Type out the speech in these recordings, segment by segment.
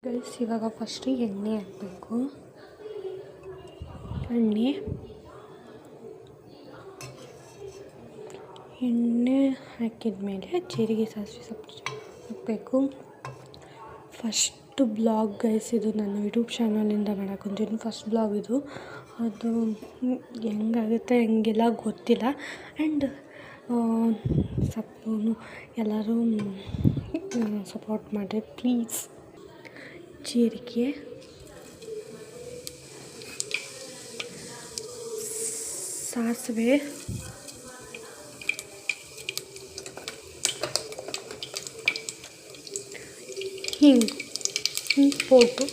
Guys, ಇವಾಗ first ಎಣ್ಣೆ ಹಾಕಬೇಕು. ಎಣ್ಣೆ ಹಾಕಿದ ಮೇಲೆ ಜೀರಿಗೆ ಸಾಸಿವೆ ಸೊಪ್ಪು ಹಾಕಬೇಕು. ಫಸ್ಟ್ ಬ್ಲಾಗ್ ಗೈಸ್, ಇದು ನನ್ನ ಯೂಟ್ಯೂಬ್ ಚಾನಲಿಂದ ಮಾಡಾಕೊಂತೀನಿ. ಫಸ್ಟ್ ಬ್ಲಾಗ್ ಇದು. ಅದು ಹೆಂಗಾಗುತ್ತೆ ಹೆಂಗೆಲ್ಲ ಗೊತ್ತಿಲ್ಲ. ಆ್ಯಂಡ್ ಎಲ್ಲರೂ ಸಪೋರ್ಟ್ ಮಾಡಿರಿ ಪ್ಲೀಸ್. ಜೀರಿಗೆ, ಸಾಸಿವೆ, ಹಿಂಗೆ ಪೋಟು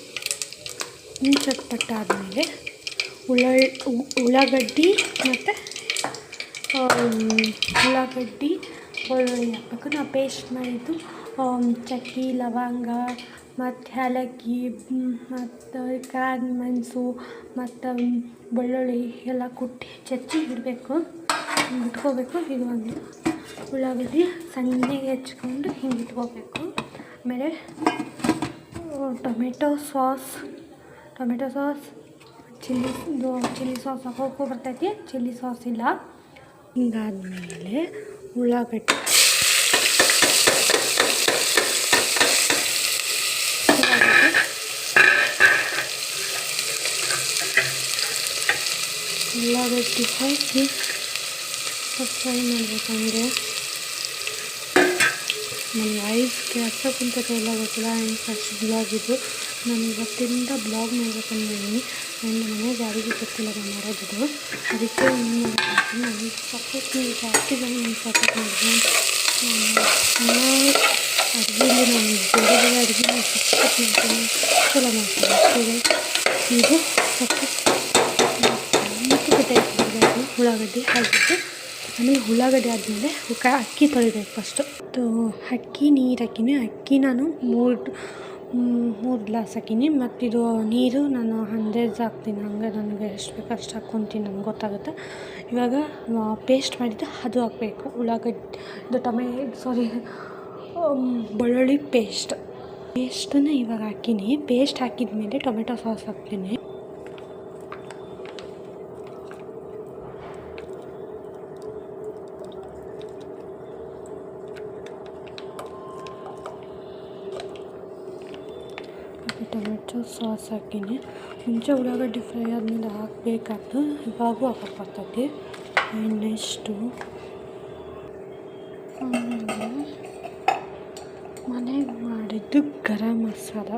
ಚಟ್ಪಟ ಆದಮೇಲೆ ಉಳ್ಳಾಗಡ್ಡಿ ಮತ್ತು ಬೆಳ್ಳುಳ್ಳಿ ಹಾಕಬೇಕು. ನಾವು ಪೇಸ್ಟ್ ಮಾಡಿದ್ದು ಚಕ್ಕೆ, ಲವಂಗ ಮತ್ತು ಏಲಕ್ಕಿ ಮತ್ತು ಕಾಳು ಮೆಣಸು ಮತ್ತು ಬೆಳ್ಳುಳ್ಳಿ ಎಲ್ಲ ಕುಟ್ಟಿ ಚಚ್ಚಿ ಇಡಬೇಕು, ಇಟ್ಕೋಬೇಕು. ಇದು ಒಂದು ಉಳ್ಳಾಗಡ್ಡಿ ಸಣ್ಣಗೆ ಹೆಚ್ಕೊಂಡು ಹಿಂಗೆ ಇಟ್ಕೋಬೇಕು. ಆಮೇಲೆ ಟೊಮೆಟೊ ಸಾಸ್, ಚಿಲ್ಲಿ ಸಾಸ್ ಹಾಕೋಕ್ಕೂ ಬರ್ತೈತಿ. ಚಿಲ್ಲಿ ಸಾಸ್ ಇಲ್ಲ. ಹಿಂಗಾದ್ಮೇಲೆ ಉಳ್ಳಾಗಡ್ಡಿ ಹಾಕಿ ಫ್ರೈ ಮಾಡಬೇಕಂದ್ರೆ ನನ್ನ ವಾಯ್ಸ್ ಕೆಲಸ ಕುಂತಕ್ಕೆ ಎಲ್ಲ ಗೊತ್ತಿಲ್ಲ. ಆ್ಯಂಡ್ ಫಸ್ಟ್ ಬ್ಲಾಗ್ ಇದು. ನಾನು ಇವತ್ತಿಂದ ಬ್ಲಾಗ್ ಮಾಡ್ಬೇಕಂದಿದ್ದೀನಿ. ಆ್ಯಂಡ್ ಮನೆಗೆ ಯಾರಿಗೂ ಗೊತ್ತಿಲ್ಲ ನಾನು ಮಾಡೋದಿದ್ದು. ಅದಕ್ಕೆ ನಾನು ಸಪೋರ್ಟ್ ನೀವು ಜಾಸ್ತಿ ಜನ ನಾನು ಸಪೋರ್ಟ್ ಮಾಡಿದ್ದೀನಿ. ಅಡುಗೆಯಲ್ಲಿ ನಾನು ಬೇರೆ ಅಡುಗೆ ಸಪೋರ್ಟ್ ಮಾಡ್ತೀನಿ, ಚಲೋ ಮಾಡ್ತೀನಿ ಅಷ್ಟೇ. ಇದು ಸಪೋರ್ಟ್ ಉಳ್ಳಾಗಡ್ಡಿ ಹಾಕಿಬಿಟ್ಟು ಆಮೇಲೆ ಉಳ್ಳಾಗಡ್ಡಿ ಆದಮೇಲೆ ಅಕ್ಕಿ ತೊಳಿಬೇಕು ಫಸ್ಟು. ಅಕ್ಕಿ ನೀರು ಹಾಕಿನಿ. ಅಕ್ಕಿ ನಾನು ಮೂರು ಗ್ಲಾಸ್ ಹಾಕೀನಿ. ಮತ್ತಿದು ನೀರು ನಾನು ಅಂದಾಜು ಹಾಕ್ತೀನಿ. ಹಂಗೆ ನನಗೆ ಎಷ್ಟು ಬೇಕು ಅಷ್ಟು ಹಾಕ್ಕೊತೀನಿ, ನನಗೆ ಗೊತ್ತಾಗುತ್ತೆ. ಇವಾಗ ಪೇಸ್ಟ್ ಮಾಡಿದ್ದು ಅದು ಹಾಕಬೇಕು. ಬೆಳ್ಳುಳ್ಳಿ ಪೇಸ್ಟನ್ನು ಇವಾಗ ಹಾಕೀನಿ. ಪೇಸ್ಟ್ ಹಾಕಿದ ಮೇಲೆ ಟೊಮೆಟೊ ಸಾಸ್ ಹಾಕ್ತೀನಿ. ಟೊಮೆಟೊ ಸಾಸ್ ಹಾಕೀನಿ. ಮುಂಚೆ ಉಳ್ಳಾಗಡ್ಡಿ ಫ್ರೈ ಆದಮೇಲೆ ಹಾಕಬೇಕಾದ್ದು, ಇವಾಗೂ ಹಾಕಕ್ಕೆ ಬರ್ತೈತಿ. ಆ್ಯಂಡ್ ನೆಕ್ಸ್ಟು ಮನೆಗೆ ಮಾಡಿದ್ದು ಗರಂ ಮಸಾಲ